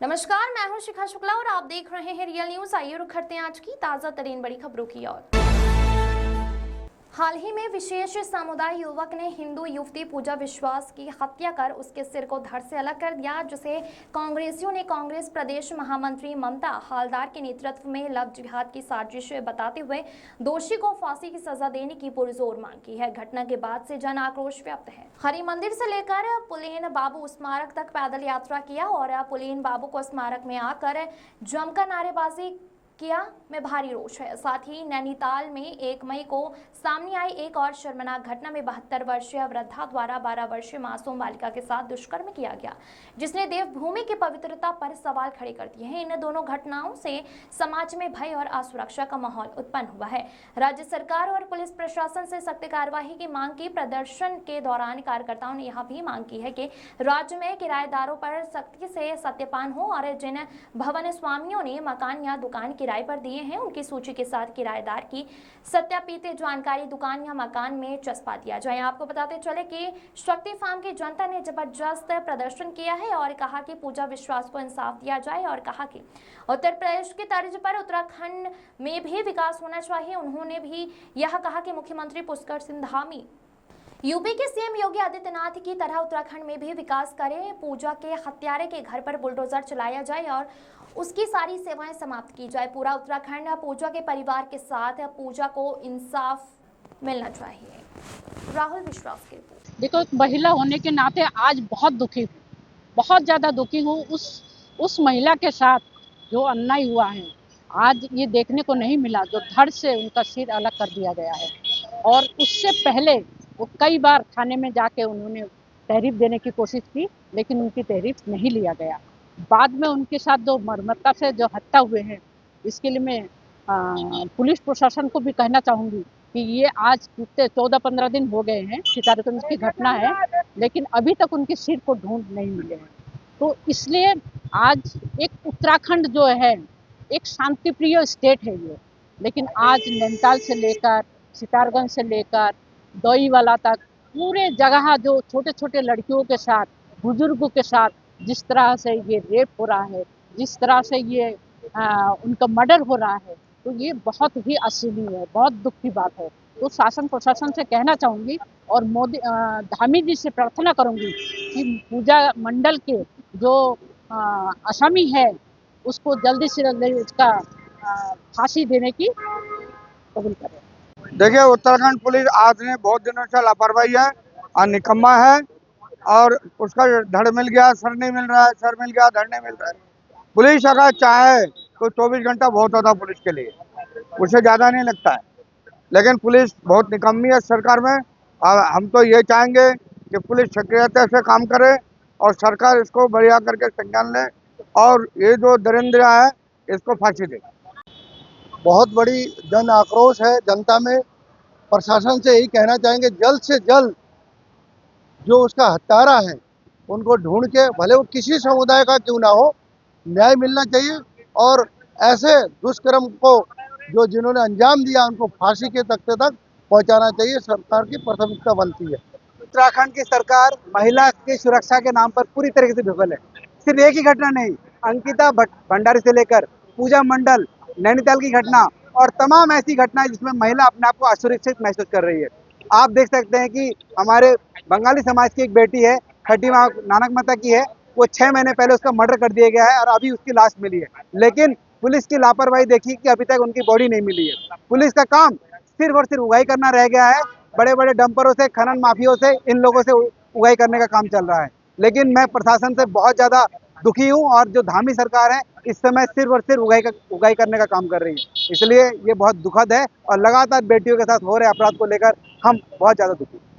नमस्कार, मैं हूं शिखा शुक्ला और आप देख रहे हैं रियल न्यूज। आइए रुक करते हैं आज की ताजा तरीन बड़ी खबरों की ओर। हाल ही में विशेष समुदाय युवक ने हिंदू युवती पूजा विश्वास की हत्या कर उसके सिर को धड़ से अलग कर दिया, जिसे कांग्रेसियों ने कांग्रेस प्रदेश महामंत्री ममता हालदार के नेतृत्व में लव जिहाद की साजिश बताते हुए दोषी को फांसी की सजा देने की पुरजोर मांग की है। घटना के बाद से जन आक्रोश व्याप्त है। हरि मंदिर से लेकर पुलेन बाबू स्मारक तक पैदल यात्रा किया और पुलेन बाबू को स्मारक में आकर जमकर नारेबाजी किया में भारी रोष है। साथ ही नैनीताल में 1 मई को सामने आई एक और शर्मनाक घटना में 72 वर्षीय वृद्धा द्वारा 12 वर्षीय मासूम बालिका के साथ दुष्कर्म किया गया, जिसने देवभूमि की पवित्रता पर सवाल खड़े कर दिए हैं। इन दोनों घटनाओं से समाज में भय और असुरक्षा का माहौल उत्पन्न हुआ है। राज्य सरकार और पुलिस प्रशासन से सख्त कार्रवाई की मांग की। प्रदर्शन के दौरान कार्यकर्ताओं ने यह भी मांग की है कि राज्य में किराएदारों पर सख्ती से सत्यापन हो और जिन भवन स्वामियों ने मकान या दुकान किराए पर दिए हैं उनकी सूची के साथ किराएदार की सत्यापित जानकारी दुकान या मकान में चस्पा दिया जाए। आपको बताते चले कि शक्ति फार्म की जनता ने जबरदस्त प्रदर्शन किया है और कहा कि पूजा विश्वास को इंसाफ दिया जाए और कहा कि उत्तर प्रदेश की तर्ज पर उत्तराखंड में भी विकास होना चाहिए। उन्होंने भी यह कहा कि मुख्यमंत्री पुष्कर सिंह धामी यूपी के सीएम योगी आदित्यनाथ की तरह उत्तराखंड में भी विकास करें। पूजा के हत्यारे के घर पर बुलडोजर चलाया जाए और उसकी सारी सेवाएं समाप्त की जाए। पूरा उत्तराखंड पूजा के परिवार के साथ पूजा को इंसाफ मिलना चाहिए। राहुल विश्वास की रिपोर्ट। देखो, एक महिला होने के नाते आज बहुत दुखी हूँ, बहुत ज़्यादा दुखी हूँ उस महिला के साथ जो अन्याय हुआ है। आज ये देखने को नहीं मिला जो धड़ से उनका सिर अलग कर दिया गया है। और उससे पहले वो कई बार थाने में जाके उन्होंने तहरीफ देने की कोशिश की, लेकिन उनकी तहरीफ नहीं लिया गया। बाद में उनके साथ जो मर्मरता से जो हत्या हुए हैं, इसके लिए मैं पुलिस प्रशासन को भी कहना चाहूँगी कि ये आज कितने 14-15 दिन हो गए हैं सितारगंज की घटना है, लेकिन अभी तक उनके सिर को ढूंढ नहीं मिले हैं। तो इसलिए आज एक उत्तराखंड जो है एक शांतिप्रिय स्टेट है ये, लेकिन आज नैनीताल से लेकर सितारगंज से लेकर दोईवाला तक पूरे जगह जो छोटे छोटे लड़कियों के साथ, बुजुर्गों के साथ जिस तरह से ये रेप हो रहा है, जिस तरह से ये उनका मर्डर हो रहा है, तो ये बहुत ही अश्लील है, बहुत दुख की बात है। तो शासन प्रशासन से कहना चाहूँगी और मोदी धामी जी से प्रार्थना करूँगी कि पूजा मंडल के जो आसामी है उसको जल्दी से जल्दी उसका फांसी देने की कबूल करें। देखिए, उत्तराखंड पुलिस आज ने बहुत दिनों से लापरवाही है और निकम्मा है, और उसका धड़ मिल गया, सर नहीं मिल रहा है, सर मिल गया, धड़ नहीं मिल रहा है। पुलिस अगर चाहे तो 24 घंटा बहुत होता पुलिस के लिए, उससे ज़्यादा नहीं लगता है, लेकिन पुलिस बहुत निकम्मी है सरकार में। और हम तो ये चाहेंगे कि पुलिस सक्रियता से काम करे और सरकार इसको बढ़िया करके संज्ञान ले और ये जो दरिंद्र है इसको फांसी दे। बहुत बड़ी जन आक्रोश है जनता में। प्रशासन से यही कहना चाहेंगे जल्द से जल्द जो उसका हत्यारा है उनको ढूंढ के, भले वो किसी समुदाय का क्यों ना हो, न्याय मिलना चाहिए और ऐसे दुष्कर्म को जो जिन्होंने अंजाम दिया उनको फांसी के तख्ते तक पहुंचाना चाहिए। सरकार की प्राथमिकता बनती है। उत्तराखंड की सरकार महिला की सुरक्षा के नाम पर पूरी तरीके से विफल है। सिर्फ एक ही घटना नहीं, अंकिता भंडारी से लेकर पूजा मंडल, नैनीताल की घटना और तमाम ऐसी घटनाएं जिसमें महिला अपने आप को असुरक्षित महसूस कर रही है। आप देख सकते हैं कि हमारे बंगाली समाज की एक बेटी है, खटीमा नानक माता की है, वो 6 महीने पहले उसका मर्डर कर दिया गया है और अभी उसकी लाश मिली है, लेकिन पुलिस की लापरवाही देखी कि अभी तक उनकी बॉडी नहीं मिली है। पुलिस का काम सिर्फ और सिर्फ उगाई करना रह गया है। बड़े बड़े डंपरों से, खनन माफियों से, इन लोगों से उगाई करने का काम चल रहा है। लेकिन मैं प्रशासन से बहुत ज़्यादा दुखी हूँ और जो धामी सरकार है इस समय सिर्फ और सिर्फ उगाई करने का काम कर रही है। इसलिए ये बहुत दुखद है और लगातार बेटियों के साथ हो रहे अपराध को लेकर हम बहुत ज़्यादा दुखी हैं।